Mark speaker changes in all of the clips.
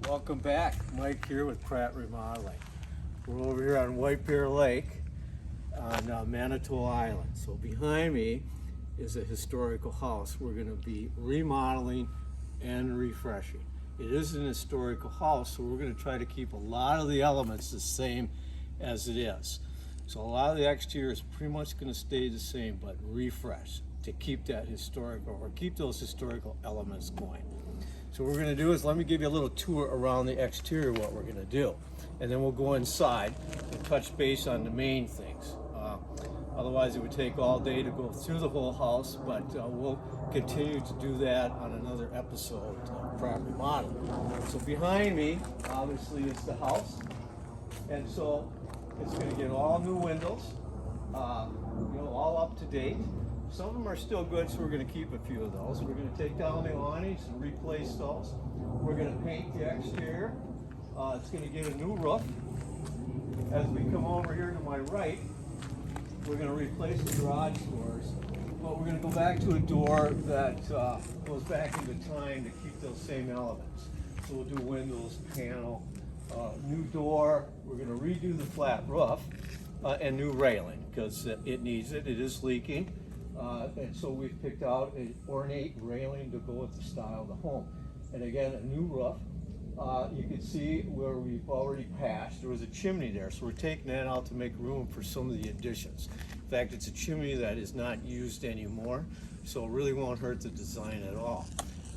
Speaker 1: Welcome back. Mike here with Pratt Remodeling. We're over here on White Bear Lake on Manitou Island. So behind me is a historical house we're going to be remodeling and refreshing. It is an historical house, so we're going to try to keep a lot of the elements the same as it is. So a lot of the exterior is pretty much going to stay the same, but refresh to keep that historical, or keep those historical elements going. So what we're going to do is, let me give you a little tour around the exterior, what we're going to do. And then we'll go inside and touch base on the main things. Otherwise it would take all day to go through the whole house, but we'll continue to do that on another episode of Pratt Remodel. So behind me, obviously, is the house. And so it's going to get all new windows, all up to date. Some of them are still good, so we're going to keep a few of those. We're going to take down the awnings and replace those. We're going to paint the exterior. It's going to get a new roof. As we come over here to my right, we're going to replace the garage doors, but we're going to go back to a door that goes back into time to keep those same elements. So we'll do windows, panel, new door. We're going to redo the flat roof and new railing because it needs it. It is leaking. And so we've picked out an ornate railing to go with the style of the home. And again, a new roof. You can see where we've already patched. There was a chimney there, so we're taking that out to make room for some of the additions. In fact, it's a chimney that is not used anymore, so it really won't hurt the design at all.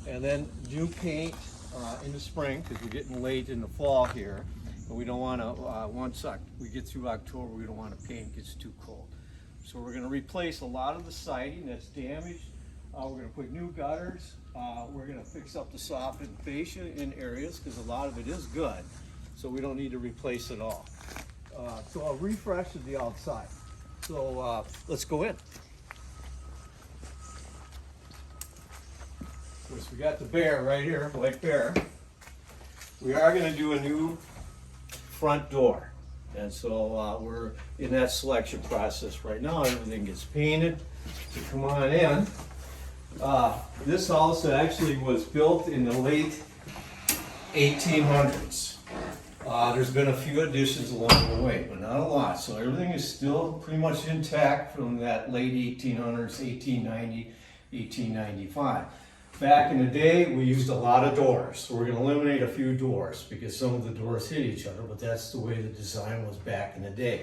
Speaker 1: And then new paint in the spring, because we're getting late in the fall here. And we don't want to, once we get through October, we don't want to paint, it gets too cold. So we're going to replace a lot of the siding that's damaged. We're going to put new gutters. We're going to fix up the soffit and fascia in areas because a lot of it is good. So we don't need to replace it all. So I'll refresh the outside. So let's go in. Of course, we got the bear right here, White Bear. We are going to do a new front door. And so we're in that selection process right now. Everything gets painted. So come on in. This house actually was built in the late 1800s. There's been a few additions along the way, but not a lot. So everything is still pretty much intact from that late 1800s, 1890, 1895. Back in the day, we used a lot of doors, so we're going to eliminate a few doors because some of the doors hit each other, but that's the way the design was back in the day.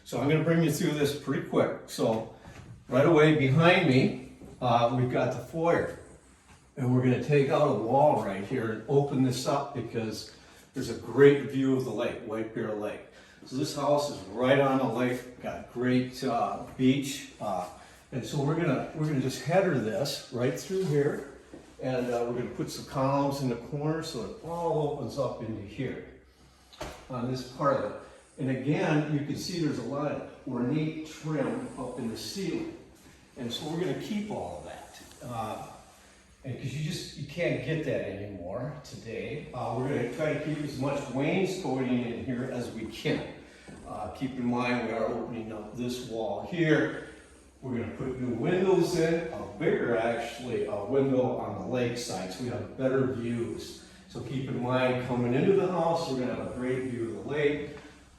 Speaker 1: So I'm going to bring you through this pretty quick. So right away behind me, we've got the foyer, and we're going to take out a wall right here and open this up because there's a great view of the lake, White Bear Lake. So this house is right on the lake, got great beach, and so we're gonna just header this right through here. And we're going to put some columns in the corner so it all opens up into here on this part of it. And again, you can see there's a lot of ornate trim up in the ceiling. And so we're going to keep all of that. And because you can't get that anymore today. We're going to try to keep as much wainscoting in here as we can. Keep in mind we are opening up this wall here. We're going to put new windows in, a bigger actually window on the lake side, so we have better views. So keep in mind, coming into the house, we're going to have a great view of the lake.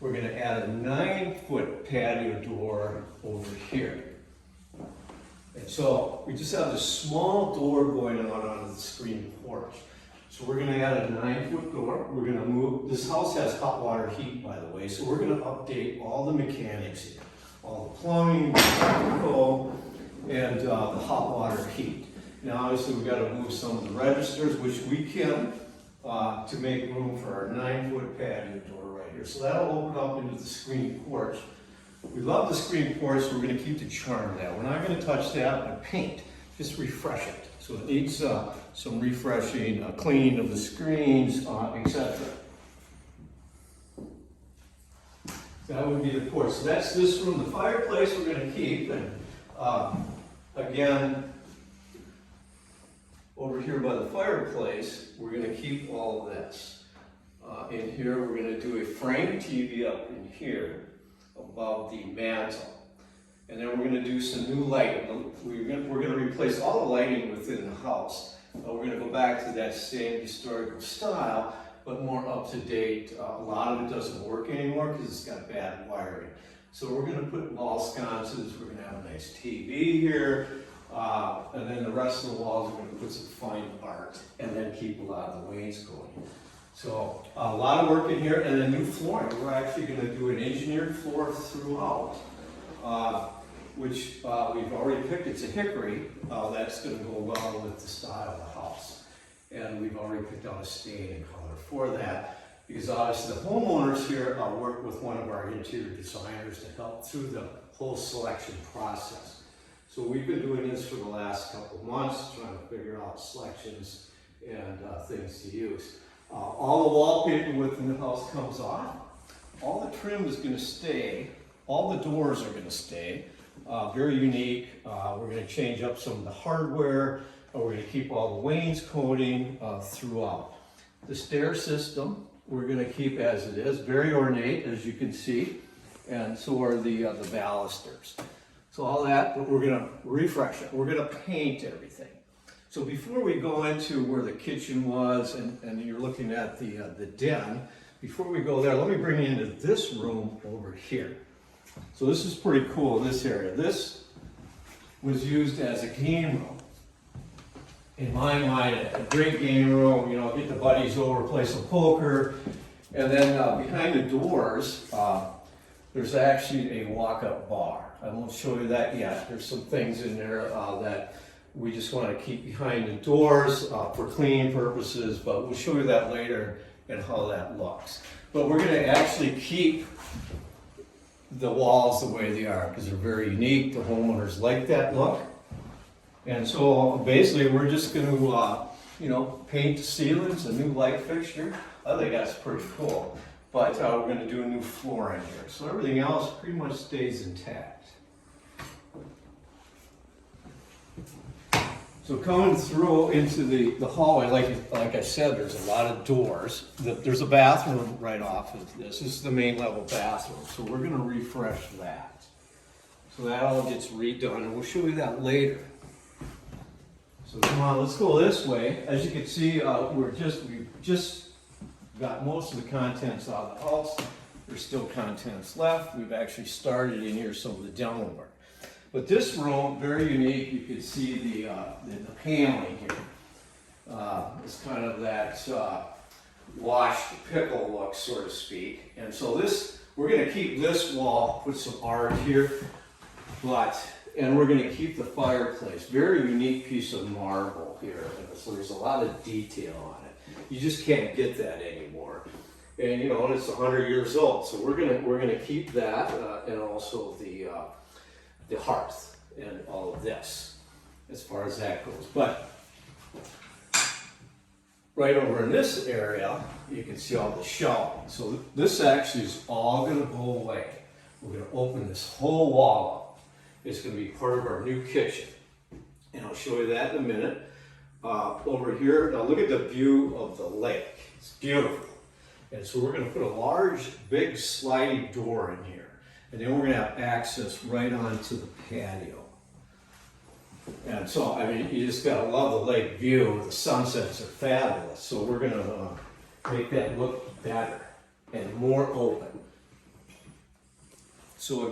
Speaker 1: We're going to add a 9-foot patio door over here. And so we just have this small door going out onto the screen porch. So we're going to add a 9-foot door. We're going to move, this house has hot water heat, by the way, so we're going to update all the mechanics here. All the plumbing, the electrical, and the hot water heat. Now obviously we've got to move some of the registers, which we can, to make room for our 9-foot patio door right here. So that'll open up into the screen porch. We love the screen porch, so we're going to keep the charm of that. We're not going to touch that with paint, just refresh it. So it needs some refreshing, cleaning of the screens, etc. That would be the porch. So that's this room. The fireplace we're going to keep. And again, over here by the fireplace, we're going to keep all of this. In here, we're going to do a framed TV up in here above the mantle. And then we're going to do some new lighting. We're going to replace all the lighting within the house. We're going to go back to that same historical style, but more up to date. A lot of it doesn't work anymore because it's got bad wiring. So we're going to put wall sconces, we're going to have a nice TV here, and then the rest of the walls we're going to put some fine art and then keep a lot of the wainscoting. So a lot of work in here, and then new flooring. We're actually going to do an engineered floor throughout, which we've already picked. It's a hickory. That's going to go well with the style of the house. And we've already picked out a stain and color for that, because obviously the homeowners here work with one of our interior designers to help through the whole selection process. So we've been doing this for the last couple of months, trying to figure out selections and things to use. All the wallpaper within the house comes off. All the trim is going to stay. All the doors are going to stay. Very unique. We're going to change up some of the hardware. We're going to keep all the wainscoting throughout. The stair system we're going to keep as it is. Very ornate, as you can see. And so are the balusters. So all that, but we're going to refresh it. We're going to paint everything. So before we go into where the kitchen was and you're looking at the den, before we go there, let me bring you into this room over here. So this is pretty cool, this area. This was used as a game room. In my mind, a great game room, you know, get the buddies over, play some poker. And then behind the doors, there's actually a walk-up bar. I won't show you that yet. There's some things in there that we just want to keep behind the doors for cleaning purposes, but we'll show you that later and how that looks. But we're going to actually keep the walls the way they are because they're very unique. The homeowners like that look. And so basically we're just going to, you know, paint the ceilings, a new light fixture. I think that's pretty cool. But we're going to do a new floor in here. So everything else pretty much stays intact. So coming through into the hallway, like I said, there's a lot of doors. There's a bathroom right off of this. This is the main level bathroom. So we're going to refresh that. So that all gets redone, and we'll show you that later. So come on, let's go this way. As you can see, we've just got most of the contents out of the house. There's still contents left. We've actually started in here some of the demo work. But this room, very unique. You can see the paneling here. It's kind of that washed pickle look, so to speak. And so this, we're going to keep this wall, put some art here, and we're going to keep the fireplace. Very unique piece of marble here. So there's a lot of detail on it. You just can't get that anymore. And you know, and it's 100 years old. So we're gonna keep that and also the hearth and all of this as far as that goes. But right over in this area, you can see all the shelving. So this actually is all gonna go away. We're gonna open this whole wall up. It's gonna be part of our new kitchen. And I'll show you that in a minute. Over here, now look at the view of the lake. It's beautiful. And so we're gonna put a large, big sliding door in here. And then we're going to have access right onto the patio. And so, I mean, you just got to love the lake view. The sunsets are fabulous. So we're going to make that look better and more open. So